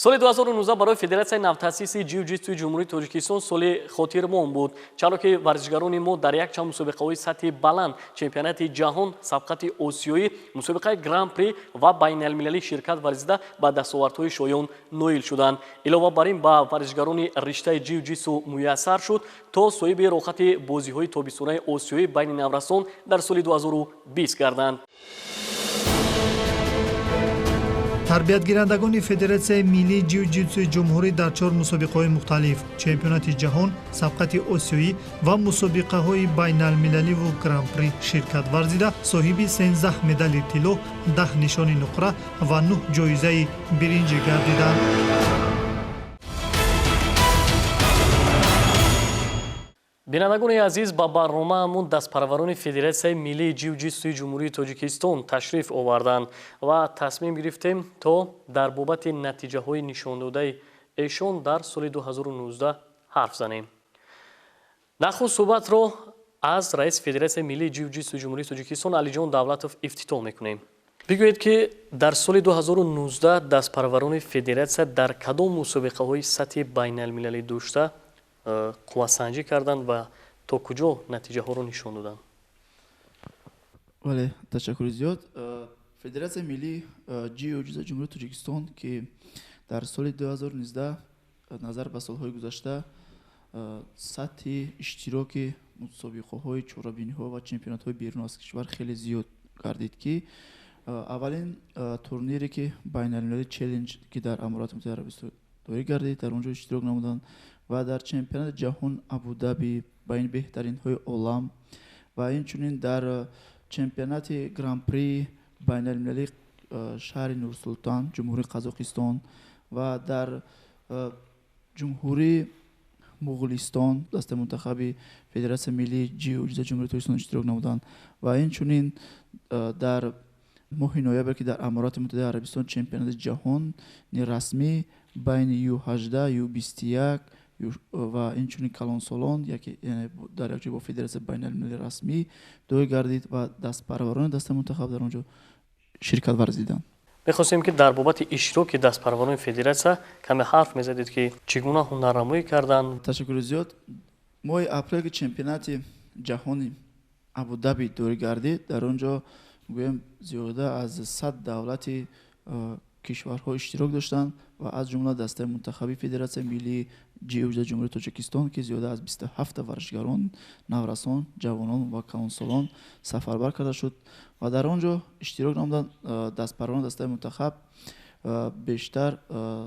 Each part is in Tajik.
соли 2019 барои федератсияи навтаъсиси ҷиу-ҷитсуи ҷумҳурии Тоҷикистон соли хотирмон буд, чаро ки варзишгарони мо дар якчанд мусобиқаҳои сатҳи баланд, чемпионати ҷаҳон, сабқати осиёӣ, мусобиқаи гран-при ва байналмилалӣ ширкат варзида ба дастовардҳои шоён ноил шуданд. Илова бар ин ба варзишгарони риштаи ҷиу-ҷитсу муяссар шуд то соҳиби рохати бозиҳои тобистонаи осиёӣ байни наврасон дар соли 2020 гарданд. тарбиятгирандагони Федератсияи миллии ҷиу-ҷитсуи ҷумҳурӣ дар 4 мусобиқаҳои мухталиф, чемпионати ҷаҳон, сабқати осиёӣ ва мусобиқаҳои байналмилаливу гран-при ширкат варзида, соҳиби 13 медали тилло, 10 нишони нуқра ва 9 ҷоизаи биринҷӣ гардиданд. бинандагони азиз, ба барномаамон дастпараварони Федератсияи миллии ҷиу-ҷитсуи ҷумҳурии Тоҷикистон ташриф оварданд ва тасмим гирифтем то дар бобати натиҷаҳои нишондодаи эшон дар соли 2019 ҳарф занем. нахуст суҳбатро аз раиси Федератсияи миллии ҷиу-ҷитсуи ҷумҳурии Тоҷикистон Алиҷон Давлатов ифтитоҳ мекунем. бигӯед ки дар соли 2019 дастпараварони Федератсия дар кадом мусобиқаҳои сатҳи байналмилалӣ дошта қувватсанҷӣ карданд ва то куҷо натиҷаҳоро нишон доданд? Вале, ташаккури зиёд. Федератсияи миллии ҷиу-ҷитсуи ҷумҳурии Тоҷикистон ки дар соли 2019 назар ба солҳои гузашта сатҳи иштироки мусобиқаҳои чорабиниҳо ва чемпионатҳои берун аз кишвар хеле зиёд гардид ки аввалин турнире ки байналмилалӣ челлендж ки дар Аморати Муттаҳидаи Арабистон дорӣ гардид, дар он ҷо иштирок намуданд ва дар чемпионати ҷаҳон Абу-Даби байни беҳтаринҳои олам ва инчунин дар чемпионати гран-при байналмилалии шаҳри Нурсултан, ҷумҳурии Қазоқистон ва дар ҷумҳурии Муғулистон дастаи мунтахаби Федератсияи миллии ҷиу-ҷитсуи ҷумҳурии Тоҷикистон иштирок намуданд ва инчунин дар моҳи ноябр ки дар Амороти Муттаҳидаи Арабистон чемпионати ҷаҳони расмӣ байни Ю-18, Ю-21 ва инчунин Калонсолон дар якҷо бо Федератсияи байналмилалии расмӣ дорӣ гардид ва дастпараварони дастаи мунтахаб дар он ҷо ширкат варзиданд. мехостем ки дар бобати иштироки дастпараварони Федератсия каме ҳарф мезадед ки чӣ гуна ҳунарнамоӣ карданд? Ташаккури зиёд. Моҳи апрел ки чемпионати ҷаҳони Абу-Даби дорӣ гардид, дар он ҷо гӯем зиёда аз 100 давлати кишварҳо иштирок доштанд ва аз ҷумла дастаи мунтахаби Федератсияи миллии ҷиу-ҷитсуи ҷумҳурии Тоҷикистон ки зиёда аз 27 варзишгарон, наврасон, ҷавонон ва калонсолон сафарбар карда шуд ва дар он ҷо иштирок намуданд. Дастпараварони дастаи мунтахаб бештар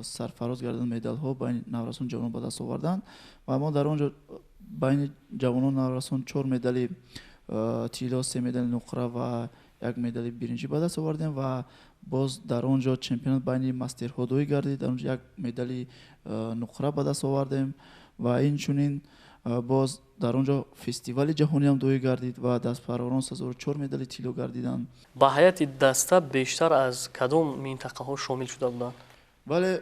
сарфароз гардиданд, медалҳо байни наврасон, ҷавонон ба даст оварданд ва мо дар он ҷо байни ҷавонон, наврасон 4 медали тилло, 3 медали нуқра ва 1 медали биринҷӣ ба даст овардем ва боз дар он ҷо чемпионат байни мастерҳо дорӣ гардид, дар он ҷо 1 медали нуқра ба даст овардем ва инчунин боз дар он ҷо фестивали ҷаҳониам дорӣ гардид ва дастпараварон сазору 4 медали тилло гардиданд. ба ҳайати даста бештар аз кадом минтақаҳо шомил шуда буданд? Бале,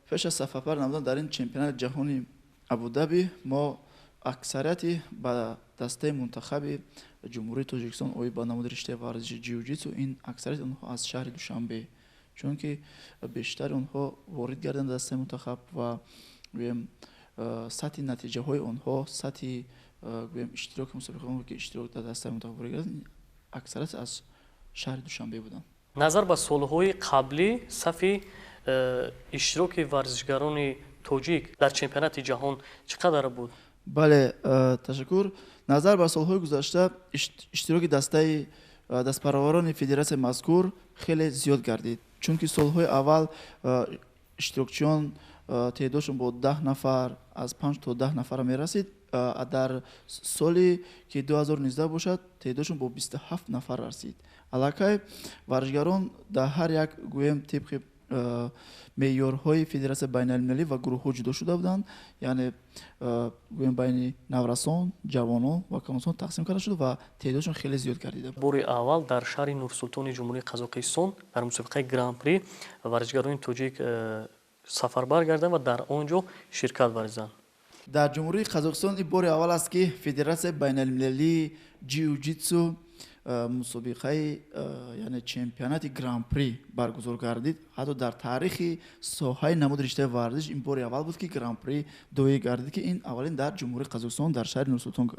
пеш аз сафарбар намудан дар ин чемпионати ҷаҳони Абу-Даби мо аксарияти ба дастаи мунтахаби ҷумҳурии Тоҷикистон оид ба намуди риштаи варзиши ҷиу-ҷитсу ин аксарияти онҳо аз шаҳри Душанбе, чунки бештари онҳо ворид гардиданд дастаи мунтахаб ва гӯем сатҳи натиҷаҳои онҳо, сатҳи гӯем иштироки мусобиқаҳо ки иштирок дар дастаи мунтахаб ворид гардиданд, аксарияти аз шаҳри Душанбе буданд. Назар ба солҳои қаблӣ сафи иштироки варзишгарони тоҷик дар чемпионати ҷаҳон чӣ қадар буд? Бале, ташаккур. Назар ба солҳои гузашта иштироки дастпараварони Федератсияи мазкур хеле зиёд гардид, чунки солҳои аввал иштирокчиён теъдодшон бо 10 нафар аз 5 то 10 нафар мерасид. Дар соли ки 2019 бошад теъдодшон бо 27 нафар расид. Аллакай варзишгарон дар ҳар як гӯем тибқи меъёрҳои Федератсияи байналмилалӣ ва гурӯҳҳо ҷудо шуда буданд, яъне гӯем байни наврасон, ҷавонон ва калонсон тақсим карда шуд ва теъдодшон хеле зиёд гардида. бори аввал дар шаҳри Нурсултони ҷумҳурии Қазоқистон дар мусобиқаи гран-при варзишгарони тоҷик сафарбар гарданд ва дар он ҷо ширкат варзиданд. Дар ҷумҳурии Қазоқистон ин бори аввал аст ки Федератсияи байналмилалии ҷиу-ҷитсу мусобиқаи яъне чемпионати гран-при баргузор гардид. ҳатто дар таърихи соҳаи намуди риштаи варзиш ин бори аввал буд ки гран-при доӣ гардид ки ин аввалин дар ҷумҳурии Қазоқистон дар шаҳри Нурсултон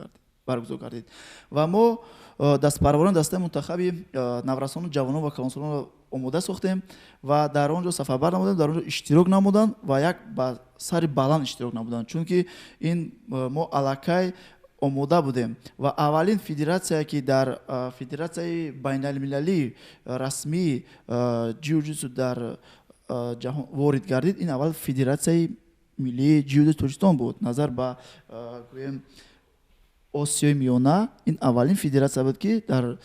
баргузор гардид. Ва мо дастпараварон дастаи мунтахаби наврасону ҷавонон ва калонсолонро омода сохтем ва дар он ҷо сафарбар намудем, дар он ҷо иштирок намуданд ва як ба сари баланд иштирок намуданд, чунки ин мо аллакай омода будем ва аввалин федератсия ки дар федератсияи байналмилалии расмии ҷиу-ҷитсу дар ҷаҳон ворид гардид, ин аввал федератсияи миллии ҷиу-ҷитсу Тоҷикистон буд. Назар ба гӯем Осиёи миёна ин аввалин федератсия буд ки дар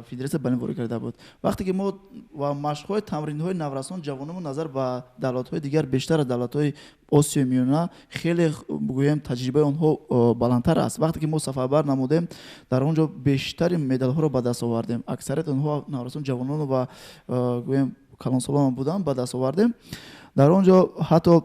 федератсия байналмилалӣ ворид карда буд. Вақте ки мо ва машқҳои тамринҳои наврасон ҷавонамон назар ба давлатҳои дигар бештар аз давлатҳои Осиёи миёна хеле гӯем таҷрибаи онҳо баландтар аст. Вақте ки мо сафарбар намудем, дар он ҷо бештари медалҳоро ба даст овардем. Аксарияти онҳо наврасон ҷавонон ва гӯем калонсолон буданд, ба даст овардем. Дар он ҷо ҳатто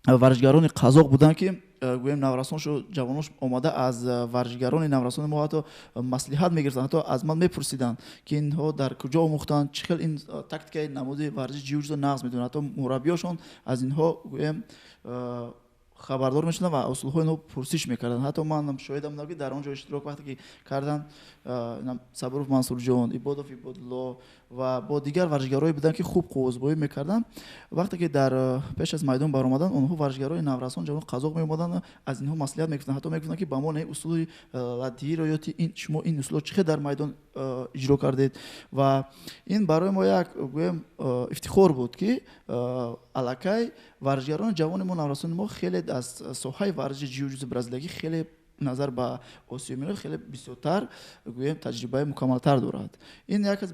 варзишгарони қазоқ буданд ки гӯем наврасоншу ҷавонош омада аз варзишгарони наврасони мо ҳатто маслиҳат мегирифтанд, ҳатто аз ман мепурсиданд ки инҳо дар куҷо омӯхтанд, чӣ хел ин тактикаи намуди варзиши ҷиу-ҷитсу нағз медонанд. Ҳатто мураббиёшон аз инҳо гӯем хабардор мешуданд ва усулҳои инҳо пурсиш мекарданд. Ҳатто ман шоҳидам будам ки дар он ҷо иштирок вақте ки карданд Сабуров Мансурҷон, Ибодов Ибодулло ва бо дигар варзишгарои буданд ки хуб қуввозбоӣ мекарданд. Вақте ки дар пеш аз майдон баромаданд, онҳо варзишгарои наврасон ҷавон қазоқ меомаданд, аз инҳо маслиҳат мегирифтанд, ҳатто мегуфтанд ки ба мо не усули ладдииро ёти ин шумо ин усулро чӣ хел дар майдон иҷро кардед. Ва ин барои мо як гӯем ифтихор буд ки аллакай варзишгарони ҷавони мо наврасони мо хеле аз соҳаи варзиши ҷиу-ҷитсу бразилиягӣ хеле назар ба Осиёи миёна хеле бисёртар гӯем таҷрибаи мукаммалтар дорад. Ин як аз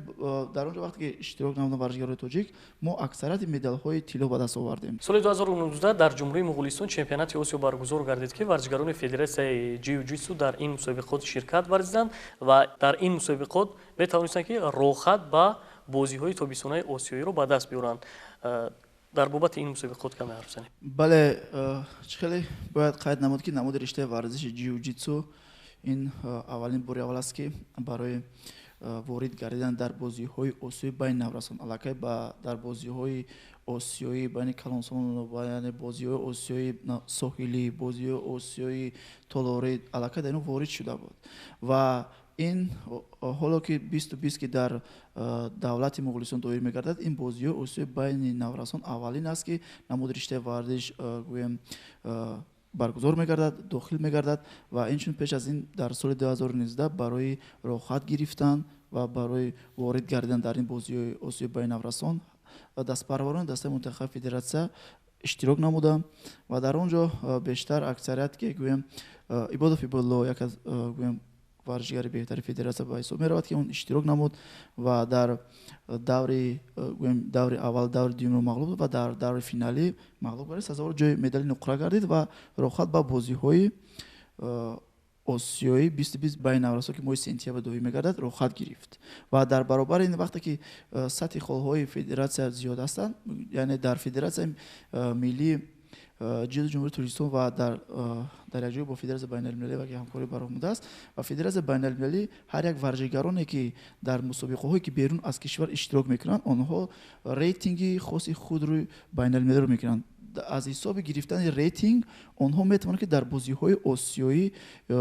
дар он ҷо вақте ки иштирок намуданд варзишгарои тоҷик, мо аксарияти медалҳои тилло ба даст овардем. соли 2019 дар ҷумҳурии Муғулистон чемпионати Осиё баргузор гардид ки варзишгарони федератсияи ҷиу-ҷитсу дар ин мусобиқот ширкат варзиданд ва дар ин мусобиқот метавонистанд ки роҳхат ба бозиҳои тобистонаи осиёиро ба даст биёранд. дар бобати ин мусобиқот каме ҳарф занем. Бале, чӣ хеле бояд қайд намуд ки намуди риштаи варзиши ҷиу-ҷитсу ин аввалин бори аввал аст ки барои ворид гардидан дар бозиҳои осиёи байни наврасон, аллакай дар бозиҳои осиёӣ байни калонсолон, яъне бозиҳои осиёи соҳилӣ, бозиҳои осиёи толорид, аллакай дар ин ворид шуда буд. Ва ин ҳоло ки 2020 ки дар давлати Муғулистон доир мегардад, ин бозиҳои осиёи байни наврасон аввалин аст ки намуди риштаи варзиш гӯем баргузор мегардад, дохил мегардад ва инчун пеш аз ин дар соли 2019 барои роҳхат гирифтан ва барои ворид гардидан дар ин бозиҳои осиёи байни наврасон дастпараварони дастаи мунтахаби федератсия иштирок намуда ва дар он ҷо бештар аксарият ки гӯем Ибодов Ибодулло як аз гӯем варзишгари беҳтари федератсия ба ҳисоб меравад ки он иштирок намуд ва дар даври аввал даври дуюмро мағлуб ва дар даври финалӣ мағлуб гардид, сазовори ҷои медали нуқра гардид ва роҳхат ба бозиҳои осиёӣ 2020 байни наврасон ки моҳи сентябр доӣ мегардад роҳхат гирифт. Ва дар баробари ин вақте ки сатҳи холҳои федератсия зиёд ҳастанд, яъне дар федератсияи миллии ҷиу-ҷитсу ҷумҳурии Тоҷикистон ва дар як ҷое бо федератсияи байналмилалӣ ва ки ҳамкорӣ баромада аст ва федератсияи байналмилалӣ ҳар як варзишгароне ки дар мусобиқаҳое ки берун аз кишвар иштирок мекунанд, онҳо рейтинги хоси худро байналмилалиро мекунанд. Аз ҳисоби гирифтани рейтинг онҳо метавонанд ки дар бозиҳои осиёӣ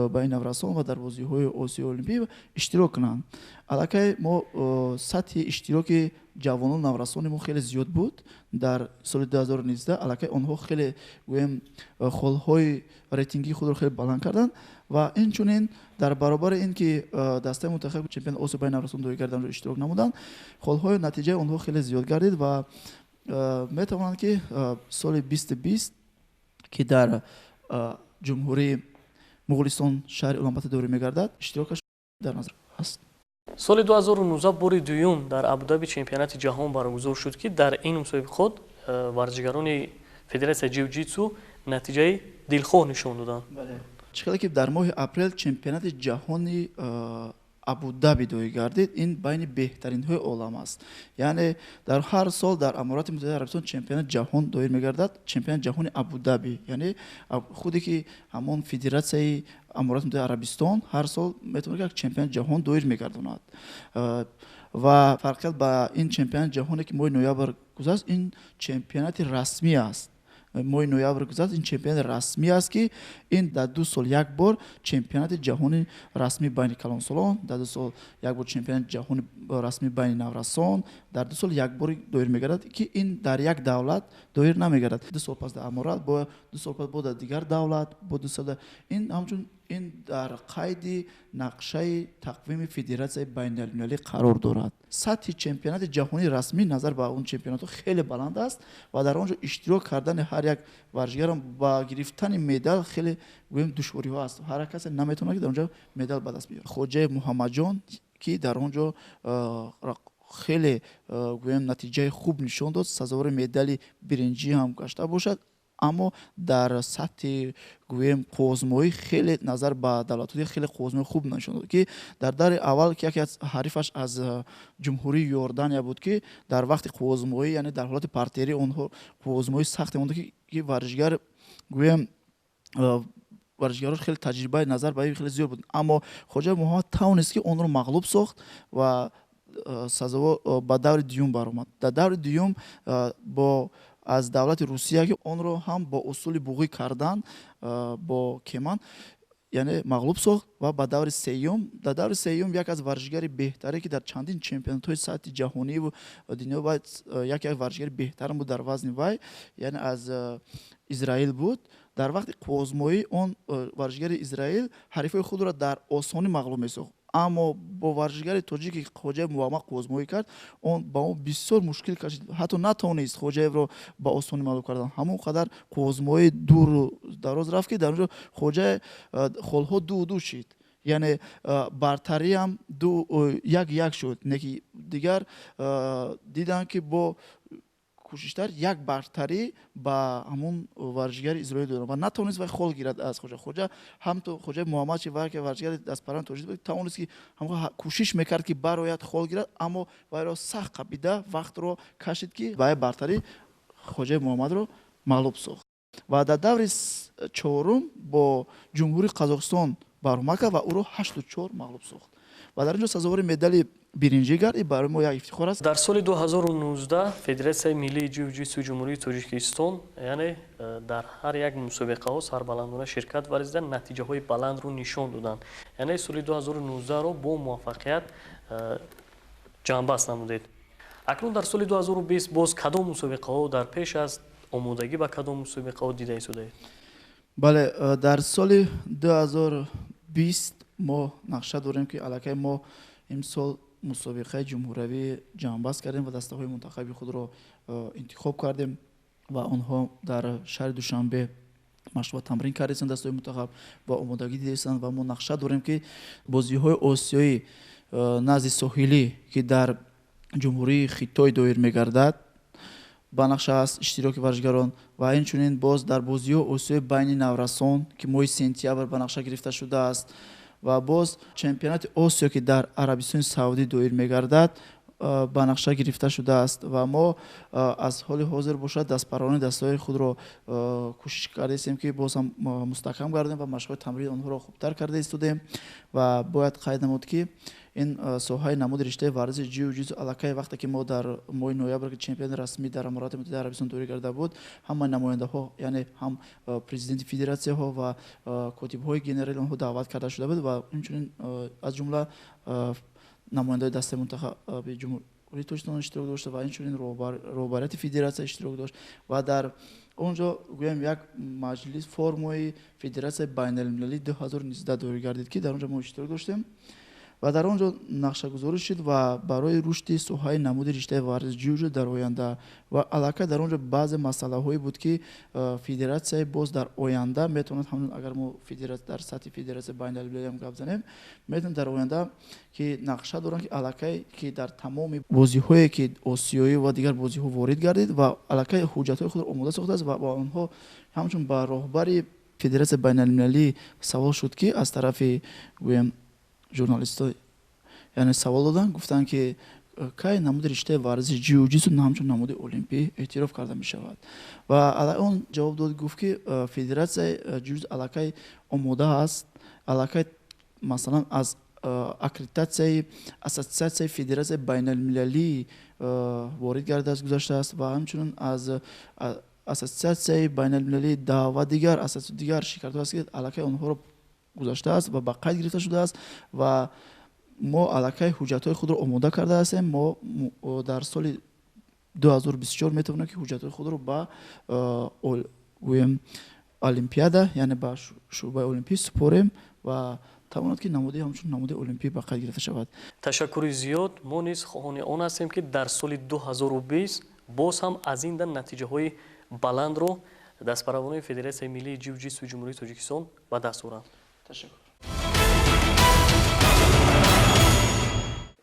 байни наврасон ва дар бозиҳои осиёи олимпӣ иштирок кунанд. Аллакай мо сатҳи иштироки ҷавонону наврасони мо хеле зиёд буд. Дар соли 2019 аллакай онҳо хеле гӯем холҳои рейтингии худро хеле баланд карданд ва инчунин дар баробари ин ки дастаи мунтахаби чемпионати Осиё байни наврасон доир гарданд иштирок намуданд, холҳои натиҷаи онҳо хеле зиёд гардид ва метавонанд ки соли 2020 ки дар ҷумҳурии Муғулистон шаҳри Улан-Батор доир мегардад, иштирокаш дар назар аст. соли 2019 бори дуюм дар Абу-Даби чемпионати ҷаҳон баргузор шуд ки дар ин мусобиқот варзишгарони федератсияи ҷиу-ҷитсу натиҷаи дилхоҳ нишон доданд. Чӣ хеле ки дар моҳи апрел чемпионати ҷаҳони абу-даби дорӣ гардид, ин байни беҳтаринҳои олам аст. Яъне дар ҳар сол дар Аморати Муттаҳидаи Арабистон чемпионати ҷаҳон доир мегардад, чемпионати ҷаҳони Абу-Даби, яъне худе ки ҳамон федератсияи Аморати Муттаҳидаи Арабистон ҳар сол метавонад як чемпионати ҷаҳон доир мегардонад. Ва фарқият ба ин чемпионати ҷаҳоне ки моҳи ноябр гузашт, ин чемпионати расмӣ аст. Моҳи ноябр гузашт, ин чемпионати расмӣ аст ки ин дар 2 сол як бор чемпионати ҷаҳони расмӣ байни калонсолон, дар 2 сол як бор чемпионати ҷаҳони расмӣ байни наврасон, дар 2 сол як бор доир мегардад ки ин дар як давлат доир намегардад. 2 сол пас дар Аморат, бо 2 сол пас бо дар дигар давлат, бо 2 сол ин ҳамчун ин дар қайди нақшаи тақвими федератсияи байналмилалӣ қарор дорад. Сатҳи чемпионати ҷаҳони расмӣ назар ба он чемпионатҳо хеле баланд аст ва дар он ҷо иштирок кардани ҳар як варзишгарам ба гирифтани медал хеле гӯем душвориҳо аст. Ҳар касе наметавонад ки дар он ҷо медал ба даст биёрад. Хоҷаи Муҳаммаҷон ки дар он ҷо хеле гӯем натиҷаи хуб нишон дод, сазовори медали биринҷӣ ҳам гашта бошад, аммо дар сатҳи гӯем қуввозмоӣ хеле назар ба давлатҳои хеле қуввозмои хуб нишон дод, ки дар даври аввал ки яке аз ҳарифаш аз ҷумҳурии Йордания буд, ки дар вақти қуввозмоӣ, яъне дар ҳолати партерӣ онҳо қуввозмоӣ сахте монда, ки варзишгар гӯем варзишгарош хеле таҷрибаи назар ба хеле зиёд буд, аммо Хоҷа Муҳаммад тавонист ки онро мағлуб сохт ва сазово ба даври дуюм баромад. Дар даври дуюм бо аз давлати Русия ки онро ҳам бо усули буғӣ кардан бо кеман, яъне мағлуб сохт ва ба даври сеюм, дар даври сеюм як аз варзишгари беҳтаре ки дар чандин чемпионатҳои сатҳи ҷаҳониву дунё вай як варзишгари беҳтарам буд дар вазни вай, яъне аз Израил буд. Дар вақти қуввозмоӣ он варзишгари Израил ҳарифои худро дар осонӣ мағлуб месохт, аммо бо варзишгари тоҷик ки Хоҷаев Муҳаммад қуввозмоӣ кард, он ба он бисёр мушкил кашид, ҳатто натавонист Хоҷаевро ба осонӣ мағлуб кардан. ҳамон қадар қуввозмоӣ дуру дароз рафт ки дар он ҷо Хоҷаев холҳо 2-2 шид, яъне бартариам 1-1 шуд, не ки дигар диданд ки бо кӯшиштар як бартарӣ ба ҳамон варзишгари Израил доданд ва натавонист вай хол гирад аз Хоҷа. Ҳамто Хоҷаи Муҳаммад чи вай ки варзишгари дастпаранди тоҷик буд, тавонист ки кӯшиш мекард ки барояд хол гирад, аммо вайро сахт қабида вақтро кашид ки вай бартарӣ Хоҷаи Муҳаммадро мағлуб сохт. Ва дар даври чорум бо ҷумҳурии Қазоқистон баромад кард ва ӯро 8-4 мағлуб сохт. ва дар инҷо сазовори медали биринҷӣ гард. ин барои мо як ифтихор аст. дар соли 2019 Федератсияи миллии ҷиу-ҷитсуи ҷумҳурии Тоҷикистон яъне дар ҳар як мусобиқаҳо сарбаландона ширкат варзида натиҷаҳои баландро нишон доданд. Яъне соли 2019-ро бо муваффақият ҷамъбаст намудед. акнун дар соли 2020 боз кадом мусобиқаҳо дар пеш аст, омодагӣ ба кадом мусобиқаҳо дида истодаед? бале, дар соли 2020 мо нақша дорем ки аллакай мо имсол мусобиқаи ҷумҳуравии ҷамъбаст кардем ва дастаҳои мунтахаби худро интихоб кардем ва онҳо дар шаҳри Душанбе машқва тамрин кардем. Дастаҳои мунтахаб ба омодагӣ диданд ва мо нақша дорем ки бозиҳои осиёӣ назди соҳилӣ ки дар ҷумҳурии Хитой доир мегардад ба нақша аст иштироки варзишгарон ва инчунин боз дар бозиҳои осиёи байни наврасон ки моҳи сентябр ба нақша гирифта шудааст ва боз чемпионати Осиё ки дар Арабистони Саудӣ доир мегардад ба нақша гирифта шудааст ва мо аз ҳоли ҳозир бошад дастпарони дастаҳои худро кӯшиш кардем ки боз ҳам мустаҳкам гардем ва машқҳои тамрин онҳоро хубтар карда истодем ва бояд қайд намуд ки ин соҳаи намуди риштаи варзиши ҷиу-ҷитсу аллакай вақте ки мо дар моҳи ноябр ки чемпиони расмӣ дар Аморати Муттаҳидаи Арабистон доир гарда буд, ҳама намояндаҳо яъне ҳам президенти федератсияҳо ва котибҳои генерали онҳо даъват карда шуда буд ва инчунин аз ҷумла намояндаҳои дастаи мунтахаби ҷумҳурии Тоҷикистон иштирок дошт ва инчунин роҳбарияти федератсия иштирок дошт ва дар он ҷо гӯем як маҷлис формаи федератсияи байналмилалии 2019 доир гардид ки дар он ҷо мо иштирок доштем ва дар он ҷо нақшагузорӣ шуд ва барои рушди соҳаи намуди риштаи варзиши ҷиу-ҷитсу дар оянда ва аллакай дар он ҷо баъзе масъалаҳое буд ки федератсияи боз дар оянда метавонад ҳамун агар мо дар сатҳи федератсияи байналмилалӣ ҳам гап занем, метавонад дар оянда ки нақша доранд ки аллакай ки дар тамоми бозиҳое ки осиёӣ ва дигар бозиҳо ворид гардид ва аллакай ҳуҷҷатҳои худро омода сохтааст ва ба онҳо ҳамчун ба роҳбари федератсияи байналмилалӣ савол шуд ки аз тарафи гӯем журналистои یعنی سوال دادن گفتن که کی نمود رشته ورزش جیوجیتسو همچون نمود المپی اعتراف کرده می شود و اون جواب داد گفت که فدراسیون جیوجیتسو علاقه آماده است علاقه مثلا از اکریدیتاسیون اساسیاسیون فدراسیون بین المللی وارد گردیده است گذاشته است و همچنین از اساسیاسیون بین المللی و دیگر اساسیاسیون دیگر شرکت است که علاقه آنها را گذاشته است و به قید گرفته شده است و ما علاقه حجت‌های خود را آماده کرده هستیم. ما در سال 2024 میتونیم که حجت‌های خود را به المپیادا یعنی به شعبه المپی سپاریم و تواند که نموده همچون نموده المپی به قید گرفته شود. تشکر زیاد. ما نیز خواهان آن هستیم که در سال 2020 باز هم از این نتیجه های بلند رو دست پروانه فدراسیون ملی جیوجیتسو جمهوری تاجیکستان به دست آورند. تشکر.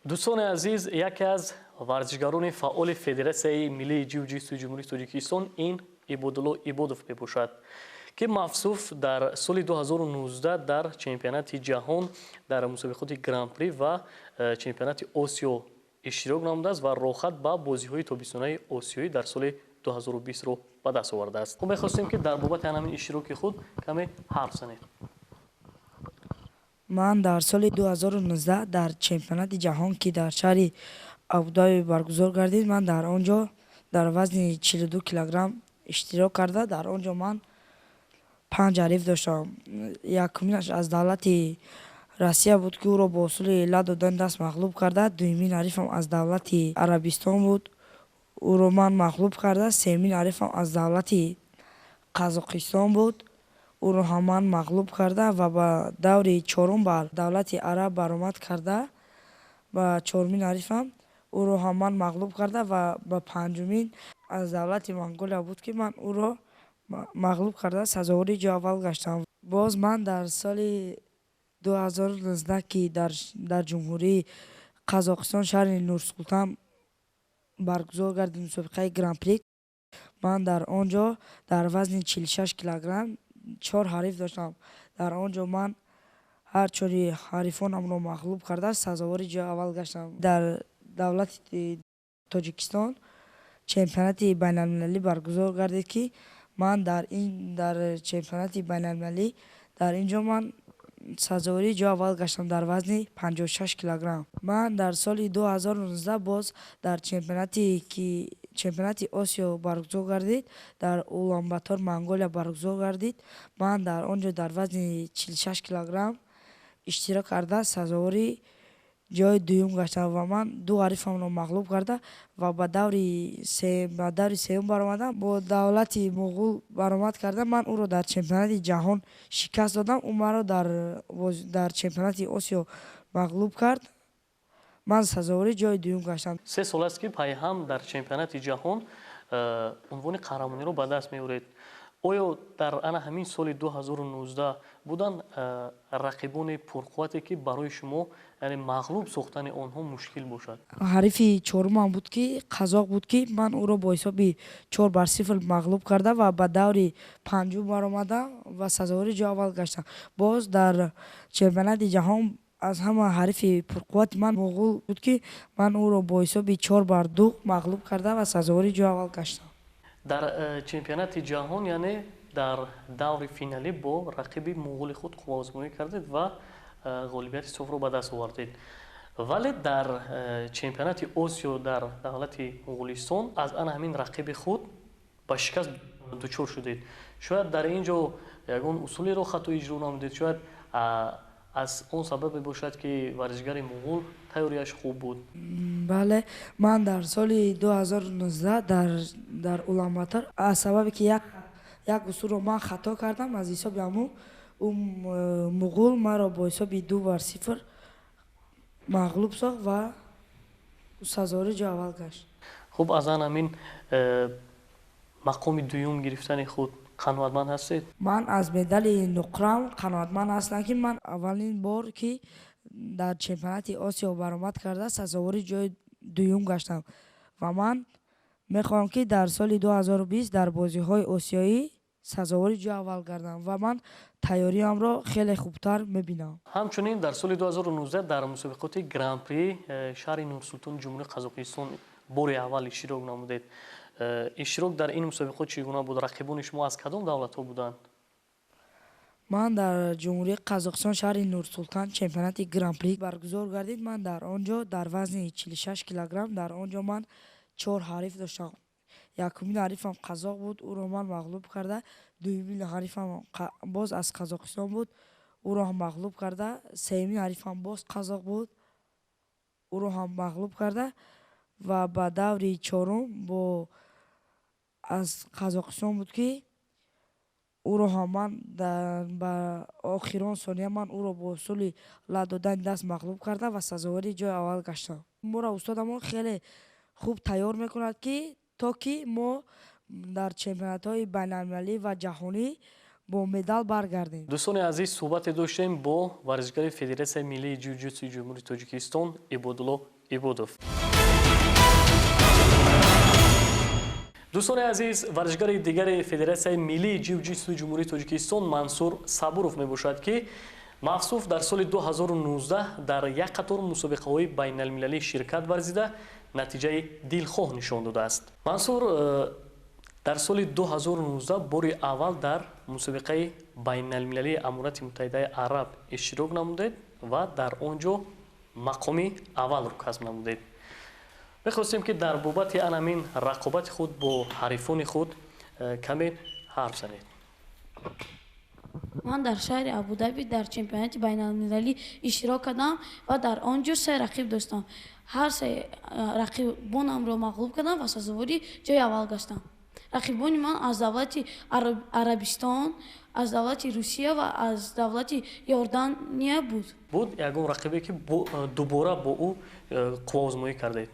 دوستان عزیز، یکی از ورزشکاران فعال فدراسیون ملی جیوجیتسو جمهوری تاجیکستان این عبادالله عبادوف میباشد که مخصوص در سال 2019 در چمپیونات جهان در مسابقات گران پری و چمپیونات آسیا اشتراک نموده است و راحت به بازی‌های تابستانی آسیایی در سال 2020 رو به دست آورده است. خب می‌خواستیم که در بابت همین اشتراک خود کمی حرف زنید. من در سال 2019 در چمپیونات جهان که در شهر ابودابی برگزار گردید من در آنجا در وزن 42 کیلوگرم اشتراک کرده. در آنجا من 5 حریف داشتم. یکمینش از دولت روسیه بود که او را با اصول لد و دن دست مغلوب کرده. دومین حریفم از دولت عربستان بود، او را من مغلوب کرده. سومین حریفم از دولت قزاقستان بود، او را هم من مغلوب کرده و با دور چهارم بر دولت عرب برآمد کرده. و چهارمین حریفم او را هم من مغلوب کرده و با پنجمین از دولت منگولیا بود که من او را مغلوب کرده سزاواری جای اول گشتم. باز من در سال 2019 که در جمهوری قزاقستان شهر نورسولتان برگزار گردید مسابقه گران پری، من در آنجا در وزن 46 کیلوگرم 4 حریف داشتم. در آنجا من هر 4 حریفانم را مغلوب کرده سزاواری جای اول گشتم. در دولت تاجیکستان چمپیونات بین المللی برگزار گردید که من در چمپیونات بین المللی در اینجا من سزاواری جای اول گشتم در وزن 56 کیلوگرم. من در سال 2019 باز در چمپیونات آسیا برگزار گردید در اولانباتور منگولیا برگزار گردید. من در آنجا در وزن 46 کیلوگرم اشتراک کرده سزاواری جای دوم گشتم و من 2 حریفم را مغلوب کرده و با دور سوم برآمدم با دولت مغول برآمد کرده. من او را در چمپیونات جهان شکست دادم، او مرا در چمپیونات آسیا مغلوب کرد. من سزاواری جای دوم گشتم. 3 سال است که پای هم در چمپیونات جهان عنوان قهرمانی رو به دست می‌آورید. آیا در همین سال 2019 بودن رقیبان پرقوتی که برای شما یعنی مغلوب ساختن آنها مشکل باشد؟ حریف چهارم بود که قزاق بود که من او را با حساب 4-0 مغلوب کرده و به دور پنجم برآمدم و سزاواری جای اول گشتم. باز در چمپیونات جهان از همه حریف پرقوت من مغول بود که من او را با حساب 4-2 مغلوب کرده و سزاواری جای اول گشتم. در چمپیونات جهان یعنی در دور فینالی با رقیب مغول خود قوازمایی کردید و غالبیت صفر رو به دست آوردید. ولی در چمپیونات آسیا در دولت مغولستان از همین رقیب خود با شکست دچار شدید. شاید در اینجا یگان اصولی رو خطا اجرا نمودید، شاید از اون سبب باشد که ورزشگر مغول تیاریش خوب بود. بله، من در سال 2019 در اولانباتور از سببی که یک اصول رو من خطا کردم از حساب اون مغول مرا با حساب 2-0 مغلوب ساخت و سزاواری جای اول گشت. خب از همین مقام دوم گرفتن خود قناعتمند هستید؟ من از مدال نقرم قناعتمند هستم که من اولین بار که در چمپیونات آسیا برآمد کرده سزاواری جای دوم گشتم و من میخوام که در سال 2020 در بازی‌های آسیایی сазовори ҷои аввал гардам ва ман тайёриамро хеле хубтар мебинам. ҳамчунин дар соли 2019 дар мусобиқоти гран-при шаҳри Нурсултони ҷумҳурии Қазоқистон бори аввал иштирок намудед. иштирок дар ин мусобиқот чӣ гуна буд? рақибони шумо аз кадом давлатҳо буданд? ман дар ҷумҳурии Қазоқистон шаҳри Нурсултан чемпионати гран-при баргузор гардид. Ман дар он ҷо дар вазни 46 килограмм дар он ҷо ман 4 ҳариф доштам. Якумин ҳарифам қазоқ буд, ӯро ман мағлуб карда. Дуюмин ҳарифам боз аз Қазоқистон буд, ӯро ҳам мағлуб карда. Сеюмин ҳарифам боз қазоқ буд, ӯро ҳам мағлуб карда. Ва ба даври чорум бо аз Қазоқистон буд ки ӯро ҳам ман ба охирон сония ман ӯро бо усули ла додани даст мағлуб карда ва сазовари ҷои аввал гаштам. Моро устодамон хеле хуб тайёр мекунад ки то ки мо дар чемпионатҳои байналмилалӣ ва ҷаҳонӣ бо медал баргардем. дӯстони азиз, суҳбате доштем бо варзишгари Федератсияи миллии ҷиу-ҷитсуи ҷумҳурии Тоҷикистон Ибодулло Ибодов. дӯстони азиз, варзишгари дигари Федератсияи миллии ҷиу-ҷитсуи ҷумҳурии Тоҷикистон Мансур Сабуров мебошад ки махсус дар соли 2019 дар як қатор мусобиқаҳои байналмилалӣ ширкат варзида натиҷаи дилхоҳ нишон додааст. Мансур дар соли 2019 бори аввал дар мусобиқаи байналмилалии Амурати Муттаҳидаи Араб иштирок намудед ва дар он ҷо мақоми аввалро касб намудед. мехостем ки дар бобати анамин рақобати худ бо ҳарифони худ каме ҳарф занед. ман дар шаҳри Абу-Даби дар чемпионати байналмилалӣ иштирок кардам ва дар он ҷо 3 рақиб доштам. ҳар 3 рақибонамро мағлуб кардам ва сазовори ҷои аввал гаштам. рақибони ман аз давлати Арабистон, аз давлати Русия ва аз давлати Иордания буд. ягон рақибе ки дубора бо ӯ қувваозмоӣ кардед?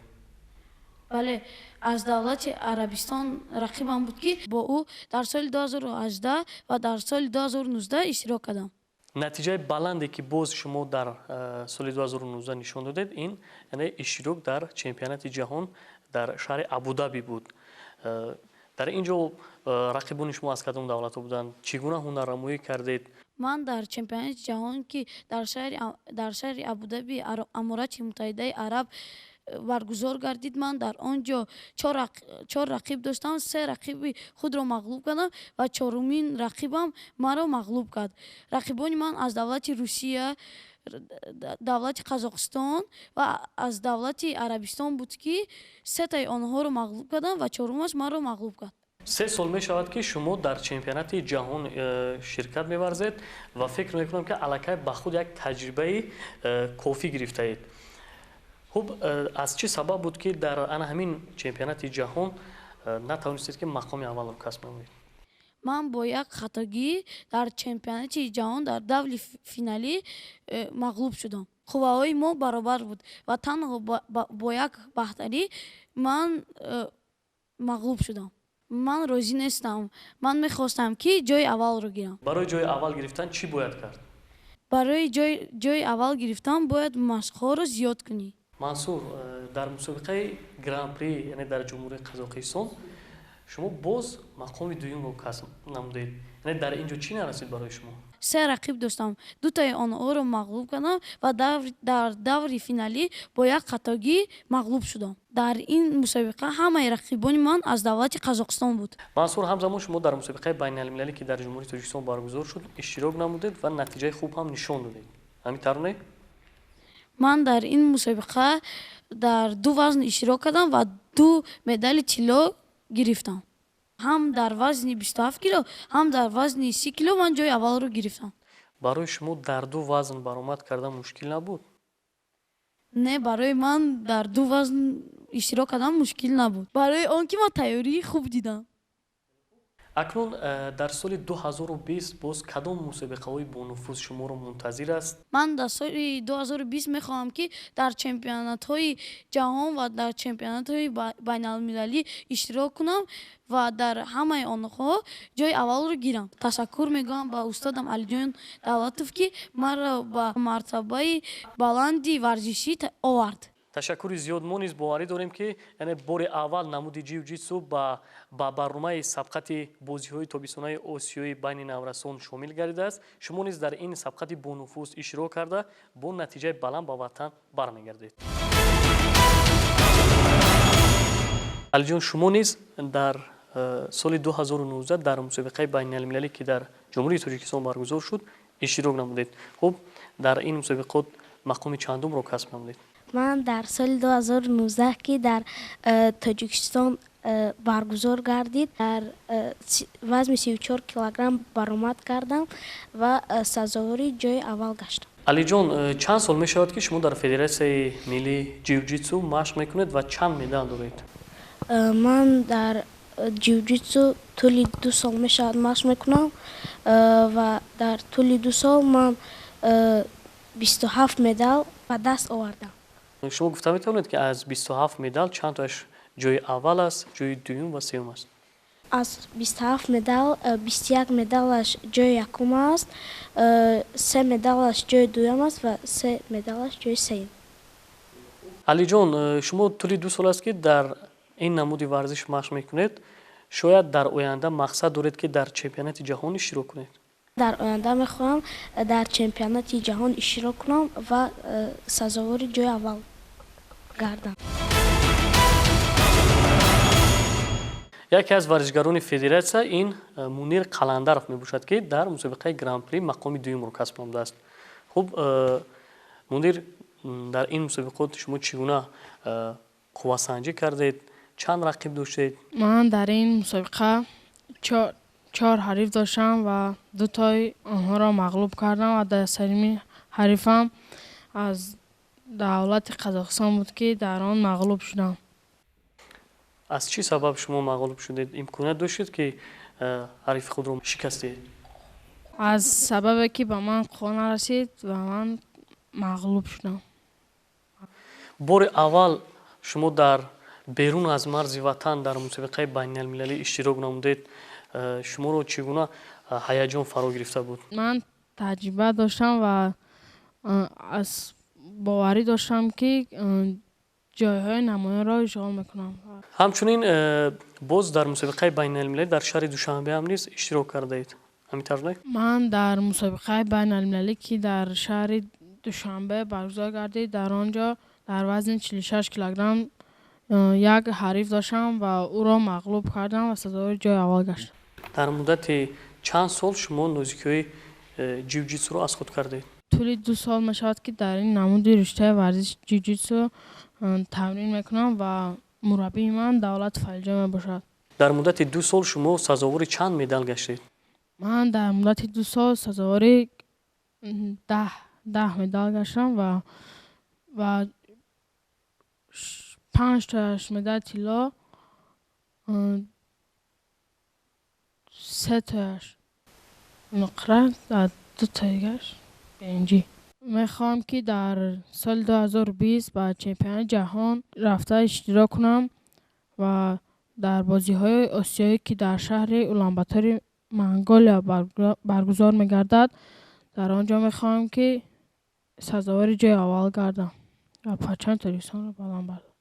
бале, аз давлати Арабистон рақибам буд ки бо ӯ дар соли 2018 ва дар соли 2019 иштирок кардам. натиҷаи баланде ки боз шумо дар соли 2019 нишон додед, ин яъне иштирок дар чемпионати ҷаҳон дар шаҳри Абу-Даби буд. дар ин ҷо рақибони шумо аз кадом давлатҳо буданд? чӣ гуна ҳунаррамоӣ кардед? ман дар чемпионати ҷаҳон ки дар шаҳри Абу-Даби Амурати Муттаҳидаи Араб баргузор гардид, ман дар он ҷо 4 рақиб доштам. 3 рақиби худро мағлуб кардам ва 4-умин рақибам маро мағлуб кард. рақибони ман аз давлати Русия, давлати Қазоқистон ва аз давлати Арабистон буд ки 3-таи онҳоро мағлуб кардам ва 4-умаш маро мағлуб кард. 3 сол мешавад ки шумо дар чемпионати ҷаҳон ширкат меварзед ва фикр мекунам ки аллакай ба худ як таҷрибаи кофӣ гирифтаед. хуб, аз чӣ сабаб буд ки дар ана ҳамин чемпионати ҷаҳон натавонистед ки мақоми аввалро касб намоед? ман бо як хатогӣ дар чемпионати ҷаҳон дар даври финалӣ мағлуб шудам. қувваҳои мо баробар буд ва танҳо бо як баҳтарӣ ман мағлуб шудам. ман розӣ нестам. ман мехостам ки ҷои аввалро гирам. барои ҷои аввал гирифтан чӣ бояд кард? барои ҷои аввал гирифтан бояд машқҳоро зиёд кунӣ. мансур, дар мусобиқаи гран-при, яъне дар ҷумҳурии Қазоқистон шумо боз мақоми дуюмро касб намудед. яъне дар ин ҷо чӣ нарасид барои шумо? 3 рақиб доштам. 2-таи онҳоро мағлуб кардам ва дар даври финалӣ бо як хатогӣ мағлуб шудам. дар ин мусобиқа ҳамаи рақибони ман аз давлати Қазоқистон буд. мансур, ҳамзамон шумо дар мусобиқаи байналмилалӣ ки дар ҷумҳурии Тоҷикистон баргузор шуд иштирок намудед ва натиҷаи хуб ҳам нишон додед. ҳамин тавр не? ман дар ин мусобиқа дар 2 вазн иштирок кардам ва 2 медали тилло гирифтам. ҳам дар вазни 27 кило, ҳам дар вазни 30 кило ман ҷои аввалро гирифтам. барои шумо дар 2 вазн баромад кардан мушкил набуд? не, барои ман дар 2 вазн иштирок кардан мушкил набуд. барои он ки ман тайёрии хуб дидам. акнун дар соли 2020 боз кадом мусобиқаҳои бонуфуз шуморо мунтазир аст? ман дар соли 2020 мехоҳам ки дар чемпионатҳои ҷаҳон ва дар чемпионатҳои байналмилалӣ иштирок кунам ва дар ҳамаи онҳо ҷои аввалро гирам. ташаккур мегӯям ба устодам Алиҷон Давлатов ки маро ба мартабаи баланди варзишӣ овард. ташаккури зиёд. Мо низ боварӣ дорем ки яъне бори аввал намуди ҷиу-ҷитсу ба барномаи сабқати бозиҳои тобистонаи осиёи байни наврасон шомил гардидааст. Шумо низ дар ин сабқати бонуфуз иштирок карда бо натиҷаи баланд ба ватан бармегардед. алиҷон, шумо низ дар соли 2019 дар мусобиқаи байналмилалӣ ки дар ҷумҳурии Тоҷикистон баргузор шуд иштирок намудед. Хуб, дар ин мусобиқот мақоми чандумро касб намудед? من در سال 2019 که در تاجیکستان برگزار گردید در وزن 34 کیلوگرم برآمد کردم و سزاواری جای اول گشتم. алиҷон, чанд сол мешавад ки шумо дар федератсияи миллии ҷиу-ҷитсу машқ мекунед ва чанд медал доред? من در جیوجیتسو طول 2 سال میشود مشق میکنم و در طول 2 سال من 27 مدال به دست آوردم. шумо гуфта метавонед ки аз 27 медал чандтоаш ҷои аввал аст, ҷои дуюм ва сеюм аст? از 27 مدال 21 مدالش جای یکم است، 3 مدالش جای دوم است و 3 مدالش جای سوم. алиҷон, шумо тӯли 2 сол аст ки дар ин намуди варзиш машқ мекунед. шояд дар оянда мақсад доред ки дар чемпионати ҷаҳон иштирок кунед? در آینده میخواهم در چمپیونات جهان اشتراک کنم و سزاوار جای اول گردم. яке аз варзишгарони федератсия ин Мунир Қаландаров мебошад ки дар мусобиқаи гран-при мақоми дуюмро касб намудааст. хуб, Мунир, дар ин мусобиқот шумо чӣ гуна қуввасанҷӣ кардед? чанд рақиб доштед? من در این مسابقه 4 حریف داشتم و 2 تای آنها را مغلوب کردم و در سومین حریفم از دولت قزاقستان بود که در آن مغلوب شدم. аз чӣ сабаб шумо мағлуб шудед? имконият доштед ки ҳарифи худро шикастед? از سبب که به من قوا نرسید و من مغلوب شدم. бори аввал шумо дар берун аз марзи ватан дар мусобиқаи байналмилалӣ иштирок намудед. шуморо чӣ гуна ҳаяҷон фаро гирифта буд? من تجربه داشتم و از باوری داشتم که جایهای نمایان را اشغال میکنم. ҳамчунин боз дар мусобиқаи байналмилалӣ дар шаҳри душанбе ҳам низ иштирок кардаед. ҳамин тавр не? من در مسابقه بین المللی که در شهر دوشنبه برگزار گردید در آنجا در وزن 46 کیلوگرم یک حریف داشتم و او را مغلوب کردم و سزاوار جای اول گشتم. дар муддати чанд сол шумо нозикиҳои ҷиу-ҷитсуро аз худ кардед? طول 2 سال می شود که در این نمود رشته ورزش جیوجیتسو تمرین میکنم و مربی من دولت فلجا می باشد. дар муддати 2 сол шумо сазовори чанд медал гаштед? من در مدت 2 سال سزاوار 10 مدال گشتم و 5 تاش مدال طلا، 3 تاش نقره و 2 تایش برنجی. میخوام که در سال 2020 با چمپیونات جهان رفته اشتراک کنم و در بازی های آسیایی که در شهر اولانباتور منگولیا برگزار میگردد در آنجا میخوام که سزاوار جای اول گردم و پرچم تاجیکستان را بلند بردارم.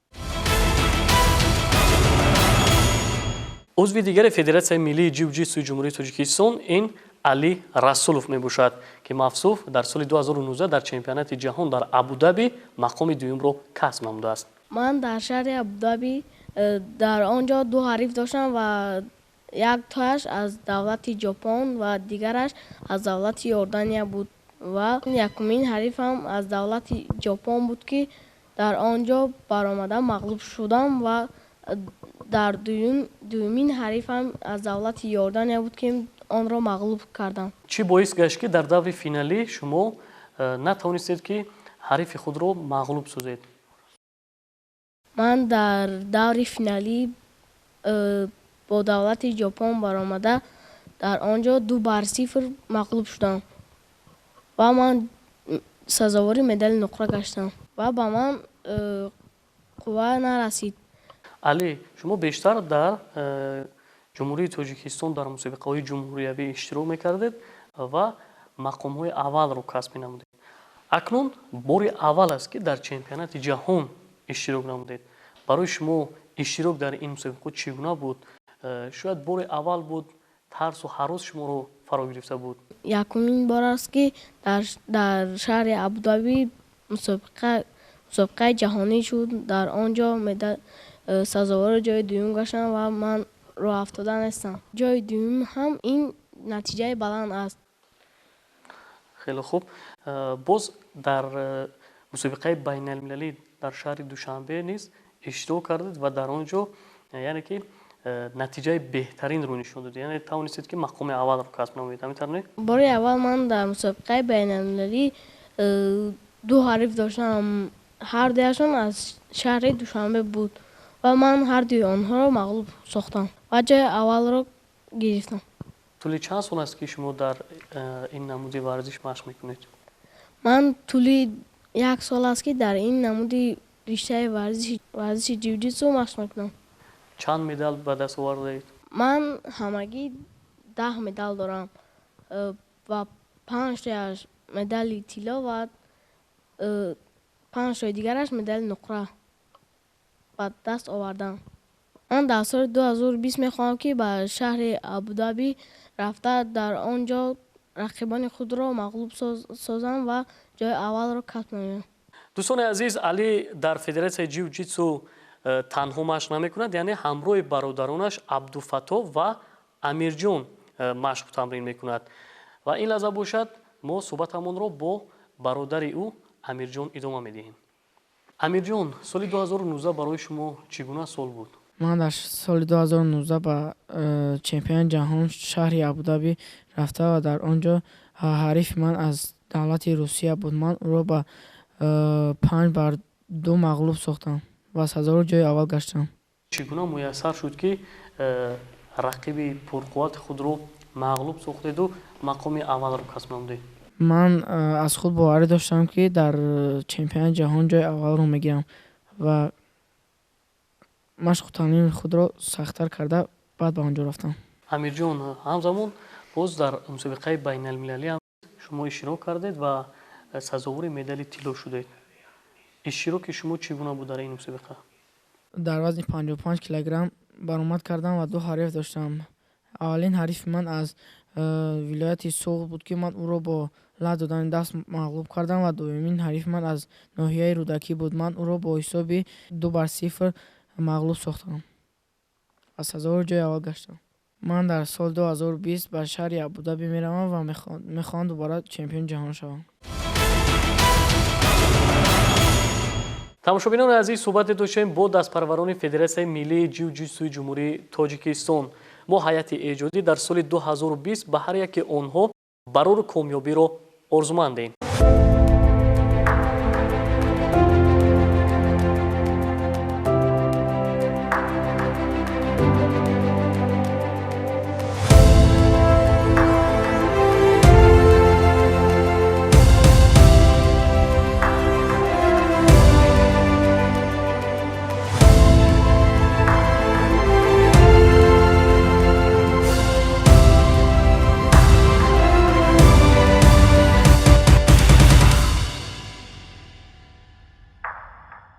عضو دیگر فدراسیای ملی جیو-ҷитсуи ҷумҳурии Тоҷикистон ин Али Расулов мебошад ки мафсуф дар соли 2019 дар чемпионати ҷаҳон дар Абу-Даби мақоми дуюмро касб намудааст. من در شهر ابودابی در آنجا 2 حریف داشتم و یک تایش از دولت ژاپن و دیگرش از دولت یوردانیا بود و یکمین حریفم از دولت ژاپن بود که در آنجا برآمدم مغلوب شدم و در دومین حریفم از دولت یوردانیا بود که آن را مغلوب کردم. چی باعث گشت که در دور فینالی شما نتوانستید که حریف خود را مغلوب سازید؟ من در دور فینالی با دولت ژاپن برآمده در آنجا 2-0 مغلوب شدم و من سزاوار مدال نقره گشتم و با من قوا نرسید. علی، شما بیشتر در جمهوری تاجیکستان در مسابقه‌های جمهوریوی اشتراک می‌کردید و مقام‌های اول رو کسب می‌نمودید. اکنون باری اول است که در چمپیونات جهان иштирок намудед. Барои шумо иштирок дар ин мусобиқот чӣ гуна буд? Шояд бори аввал буд тарсу ҳарос шуморо фаро гирифта буд? Якумин бор аст ки дар шаҳри Абудаби мусобиқаи ҷаҳонӣ шуд. Дар он ҷо сазовори ҷои дуюм гаштам ва ман роҳафтода нестам. Ҷои дуюм ҳам ин натиҷаи баланд аст. Хеле хуб. Боз дар мусобиқаи байналмилалӣ дар шаҳри Душанбе низ иштирок кардед ва дар он ҷо яъне ки натиҷаи беҳтаринро нишон додед, яъне тавонистед ки мақоми аввалро касб намоед. Ҳамин Бори аввал ман дар мусобиқаи байналмилалӣ ду ҳариф доштам. Ҳардуяшон аз шаҳри Душанбе буд ва ман ҳардуи онҳоро мағлуб сохтам ва ҷои аввалро гирифтам. тӯли чанд сол аст ки шумо дар ин намуди варзиш машқ мекунед? Ман тӯли 1 сол аст ки дар ин намуди риштаи варзиши ҷиу-ҷитсу машқ мекунам. Чанд медал ба даст овардаед? Ман ҳамагӣ 10 медал дорам ва 5 тояш медали тилло ва 5 тои дигараш медали нуқра ба даст овардам. Ман дар соли 2020 мехоҳам ки ба шаҳри Абудаби рафта дар он ҷо рақибони худро мағлуб созам ва ҷои аввалро касб намоям. дӯстони азиз, Али дар федератсияи ҷиу-ҷитсу танҳо машқ намекунад, яъне ҳамроҳи бародаронаш Абдуфатто ва Амирҷон машқу тамрин мекунад. Ва ин лаҳза бошад, мо суҳбатамонро бо бародари ӯ Амирҷон идома медиҳем. Амирҷон, соли 2019 барои шумо чӣ гуна сол буд? ман дар соли 2019 ба чемпиони ҷаҳон шаҳри Абудаби рафта ва дар он ҷо ҳарифи ман аз давлати Русия буд. Ман ӯро ба 5-2 мағлуб сохтам ва сазовори ҷои аввал гаштам. Чӣ гуна муяссар шуд ки рақиби пурқуввати худро мағлуб сохтеду мақоми аввалро касб намудед? ман аз худ боварӣ доштам ки дар чемпионати ҷаҳон ҷои аввалро мегирам ва машқу тамрини худро сахттар карда баъд ба он ҷо рафтам. Амирҷон, ҳамзамон боз дар мусобиқаи байналмилалӣ ҳам шумо иштирок кардед ва сазовори медали тилло шудед. иштироки шумо чӣ гуна буд дар ин мусобиқа? дар вазни 55 килограмм баромад кардам ва ду ҳариф доштам. аввалин ҳарифи ман аз вилояти Суғд буд ки ман ӯро бо лаҳ додани даст мағлуб кардам ва дуюмин ҳарифи ман аз ноҳияи Рӯдакӣ буд. Ман ӯро бо ҳисоби 2-0 мағлуб сохтам ва сазовори ҷои аввал гаштам. ман дар соли 2020 ба шаҳри Абудаби меравам ва мехоҳам дубора чемпиони ҷаҳон шавам. тамошобинони азиз, суҳбате доштем бо дастпарварони Федератсияи Миллии ҷиу-ҷитсуи Ҷумҳурии Тоҷикистон. мо ҳайати эҷодӣ дар соли 2020 ба ҳар яке онҳо барори комёбиро орзумандем.